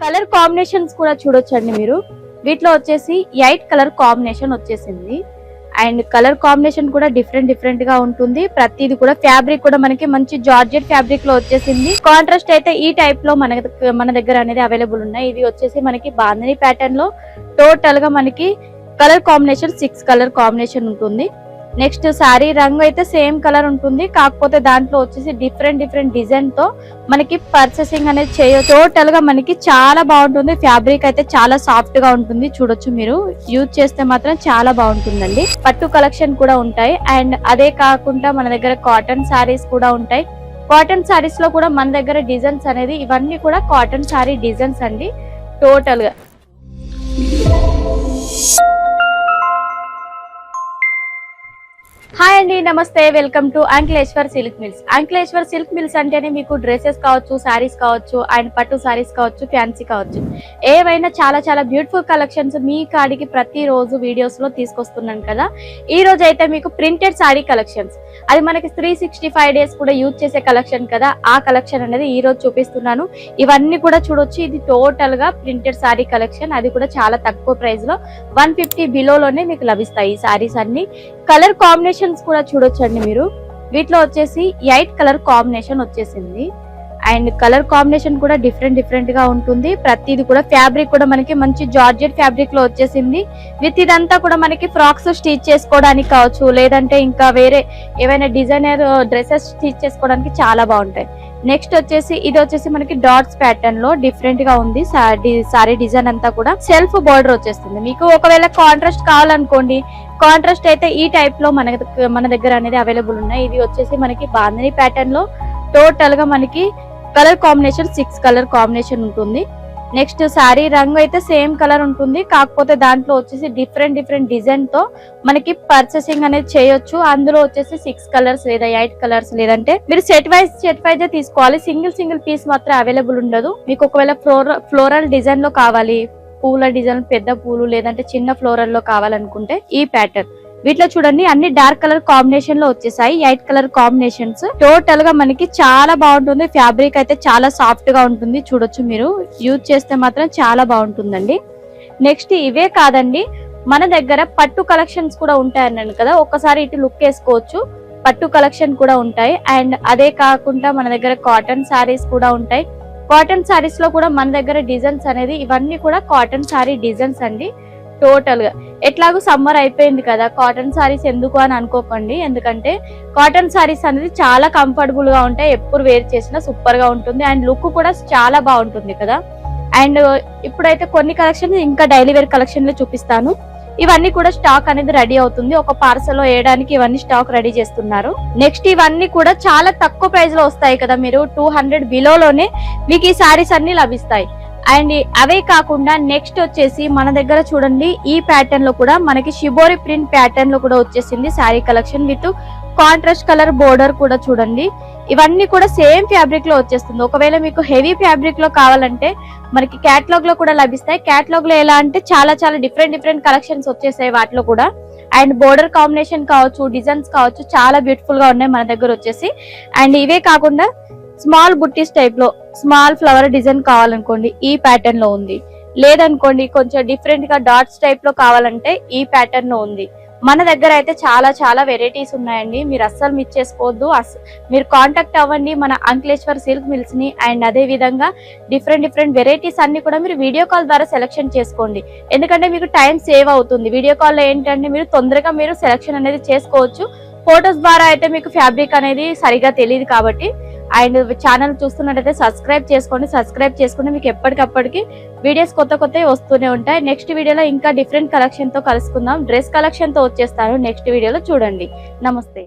Colour combinations కూడా చూడొచ్చండి మీరు. వీటిలో వచ్చేసి 8 కలర్ కాంబినేషన్ వచ్చేసింది. అండ్ కలర్ కాంబినేషన్ కూడా డిఫరెంట్ గా ఉంటుంది. ప్రతిది కూడా ఫ్యాబ్రిక్ కూడా మనకి మంచి జార్జెట్ ఫ్యాబ్రిక్ లో వచ్చేసింది. కాంట్రాస్ట్ అయితే ఈ టైప్ లో మన దగ్గర అనేది అవైలబుల్ ఉన్నాయి. ఇది వచ్చేసి మనకి బాందిని ప్యాటర్న్ లో టోటల్ గా మనకి కలర్ కాంబినేషన్ 6 కలర్ కాంబినేషన్ ఉంటుంది. నెక్స్ట్ శారీ రంగు అయితే సేమ్ కలర్ ఉంటుంది, కాకపోతే దాంట్లో వచ్చేసి డిఫరెంట్ డిజైన్ తో మనకి పర్చేసింగ్ అనేది చేయొచ్చు. టోటల్ గా మనకి చాలా బాగుంటుంది. ఫ్యాబ్రిక్ అయితే చాలా సాఫ్ట్ గా ఉంటుంది. చూడొచ్చు మీరు, యూజ్ చేస్తే మాత్రం చాలా బాగుంటుందండి. పట్టు కలెక్షన్ కూడా ఉంటాయి. అండ్ అదే కాకుండా మన దగ్గర కాటన్ శారీస్ కూడా ఉంటాయి. కాటన్ శారీస్ లో కూడా మన దగ్గర డిజైన్స్ అనేది ఇవన్నీ కూడా కాటన్ శారీ డిజైన్స్ అండి. టోటల్ గా హాయ్ అండి, నమస్తే, welcome to Ankleshwar Silk Mills. Ankleshwar Silk Mills అంటేనే మీకు డ్రెస్సెస్ కావచ్చు, శారీస్ కావచ్చు, అండ్ పట్టు శారీస్ కావచ్చు, ఫ్యాన్సీ కావచ్చు, ఏవైనా చాలా బ్యూటిఫుల్ కలెక్షన్స్ మీ కాడికి ప్రతిరోజు వీడియోస్ లో తీసుకొస్తున్నాను కదా. ఈ రోజు అయితే మీకు ప్రింటెడ్ శారీ కలెక్షన్స్, అది మనకి 365 డేస్ కూడా యూజ్ చేసే కలెక్షన్ కదా, ఆ కలెక్షన్ అనేది ఈ రోజు చూపిస్తున్నాను. ఇవన్నీ కూడా చూడొచ్చు. ఇది టోటల్ గా ప్రింటెడ్ శారీ కలెక్షన్, అది కూడా చాలా తక్కువ ప్రైస్ లో 150 బిలోలోనే మీకు లభిస్తాయి ఈ శారీస్ అన్ని. కలర్ కాంబినేషన్స్ కూడా చూడొచ్చండి మీరు. వీటిలో వచ్చేసి 8 కలర్ కాంబినేషన్ వచ్చేసింది. అండ్ కలర్ కాంబినేషన్ కూడా డిఫరెంట్ గా ఉంటుంది. ప్రతిది కూడా ఫ్యాబ్రిక్ కూడా మనకి మంచి జార్జెట్ ఫ్యాబ్రిక్ లో వచ్చేసింది. విత్ ఇదంతా కూడా మనకి ఫ్రాక్స్ స్టిచ్ చేసుకోవడానికి కావచ్చు, లేదంటే ఇంకా వేరే ఏవైనా డిజైనర్ డ్రెస్సెస్ స్టిచ్ చేసుకోవడానికి చాలా బాగుంటాయి. నెక్స్ట్ వచ్చేసి ఇది వచ్చేసి మనకి డాట్స్ ప్యాటర్న్ లో డిఫరెంట్ గా ఉంది. సారీ డిజైన్ అంతా కూడా సెల్ఫ్ బోర్డర్ వచ్చేస్తుంది. మీకు ఒకవేళ కాంట్రాస్ట్ కావాలనుకోండి, కాంట్రాస్ట్ అయితే ఈ టైప్ లో మన దగ్గర అనేది అవైలబుల్ ఉన్నాయి. ఇది వచ్చేసి మనకి బాందిని ప్యాటర్న్ లో టోటల్ గా మనకి కలర్ కాంబినేషన్ 6 కలర్ కాంబినేషన్ ఉంటుంది. నెక్స్ట్ శారీ రంగు అయితే సేమ్ కలర్ ఉంటుంది, కాకపోతే దాంట్లో వచ్చేసి డిఫరెంట్ డిజైన్ తో మనకి పర్చేసింగ్ అనేది చేయొచ్చు. అందులో వచ్చేసి 6 కలర్స్ లేదా 8 కలర్స్, లేదంటే మీరు సెట్ వైజ్ తీసుకోవాలి. సింగిల్ పీస్ మాత్రం అవైలబుల్ ఉండదు. మీకు ఒకవేళ ఫ్లోరల్ డిజైన్ లో కావాలి, పూల డిజైన్, పెద్ద పూలు, లేదంటే చిన్న ఫ్లోరల్ లో కావాలనుకుంటే ఈ ప్యాటర్న్. వీటిలో చూడండి అన్ని డార్క్ కలర్ కాంబినేషన్ లో వచ్చేసాయి. 8 కలర్ కాంబినేషన్స్. టోటల్ గా మనకి చాలా బాగుంటుంది. ఫ్యాబ్రిక్ అయితే చాలా సాఫ్ట్ గా ఉంటుంది. చూడొచ్చు మీరు, యూజ్ చేస్తే మాత్రం చాలా బాగుంటుందండి. నెక్స్ట్ ఇవే కాదండి, మన దగ్గర పట్టు కలెక్షన్స్ కూడా ఉంటాయన్నాను కదా, ఒక్కసారి ఇటు లుక్ వేసుకోవచ్చు. పట్టు కలెక్షన్ కూడా ఉంటాయి. అండ్ అదే కాకుండా మన దగ్గర కాటన్ శారీస్ కూడా ఉంటాయి. కాటన్ శారీస్ లో కూడా మన దగ్గర డిజైన్స్ అనేది ఇవన్నీ కూడా కాటన్ శారీ డిజైన్స్ అండి. టోటల్ గా ఎట్లాగో సమ్మర్ అయిపోయింది కదా, కాటన్ శారీస్ ఎందుకు అని అనుకోకండి. ఎందుకంటే కాటన్ శారీస్ అనేది చాలా కంఫర్టబుల్ గా ఉంటాయి. ఎప్పుడు వేర్ చేసినా సూపర్ గా ఉంటుంది. అండ్ లుక్ కూడా చాలా బాగుంటుంది కదా. అండ్ ఇప్పుడైతే కొన్ని కలెక్షన్ ఇంకా డైలీ వేర్ కలెక్షన్ లో చూపిస్తాను. ఇవన్నీ కూడా స్టాక్ అనేది రెడీ అవుతుంది. ఒక పార్సల్ లో వేయడానికి ఇవన్నీ స్టాక్ రెడీ చేస్తున్నారు. నెక్స్ట్ ఇవన్నీ కూడా చాలా తక్కువ ప్రైస్ లో వస్తాయి కదా, మీరు 200 బిలోలోనే మీకు ఈ శారీస్ అన్ని లభిస్తాయి. అండ్ అవే కాకుండా నెక్స్ట్ వచ్చేసి మన దగ్గర చూడండి ఈ ప్యాటర్న్ లో కూడా మనకి షిబోరి ప్రింట్ ప్యాటర్న్ లో కూడా వచ్చేసింది sari collection with contrast colour border కూడా చూడండి. ఇవన్నీ కూడా సేమ్ ఫ్యాబ్రిక్ లో వచ్చేస్తుంది. ఒకవేళ మీకు హెవీ ఫ్యాబ్రిక్ లో కావాలంటే మనకి క్యాటలాగ్ లో కూడా లభిస్తాయి. క్యాటలాగ్ లో ఎలా అంటే చాలా డిఫరెంట్ కలెక్షన్స్ వచ్చేసాయి వాటిలో కూడా. అండ్ బోర్డర్ కాంబినేషన్ కావచ్చు, డిజైన్స్ కావచ్చు, చాలా బ్యూటిఫుల్ గా ఉన్నాయి మన దగ్గర వచ్చేసి. అండ్ ఇవే కాకుండా స్మాల్ బుట్టీస్ టైప్ లో స్మాల్ ఫ్లవర్ డిజైన్ కావాలనుకోండి ఈ ప్యాటర్న్ లో ఉంది. లేదనుకోండి కొంచెం డిఫరెంట్ గా డాట్స్ టైప్ లో కావాలంటే ఈ ప్యాటర్న్ లో ఉంది. మన దగ్గర అయితే చాలా వెరైటీస్ ఉన్నాయండి. మీరు అస్సలు మిస్ చేసుకోవద్దు. మీరు కాంటాక్ట్ అవ్వండి మన అంక్లేశ్వర్ సిల్క్ మిల్స్ ని. అండ్ అదే విధంగా డిఫరెంట్ వెరైటీస్ అన్ని కూడా మీరు వీడియో కాల్ ద్వారా సెలెక్షన్ చేసుకోండి. ఎందుకంటే మీకు టైం సేవ్ అవుతుంది. వీడియో కాల్ లో ఏంటంటే మీరు తొందరగా మీరు సెలెక్షన్ అనేది చేసుకోవచ్చు. ఫొటోస్ ద్వారా అయితే మీకు ఫ్యాబ్రిక్ అనేది సరిగా తెలియదు కాబట్టి. అండ్ ఛానల్ చూస్తున్నట్టయితే సబ్స్క్రైబ్ చేసుకుంటే మీకు ఎప్పటికప్పటికి వీడియోస్ కొత్త వస్తూనే ఉంటాయి. నెక్స్ట్ వీడియోలో ఇంకా డిఫరెంట్ కలెక్షన్ తో కలుసుకుందాం. డ్రెస్ కలెక్షన్ తో వచ్చేస్తాను నెక్స్ట్ వీడియోలో. చూడండి. నమస్తే.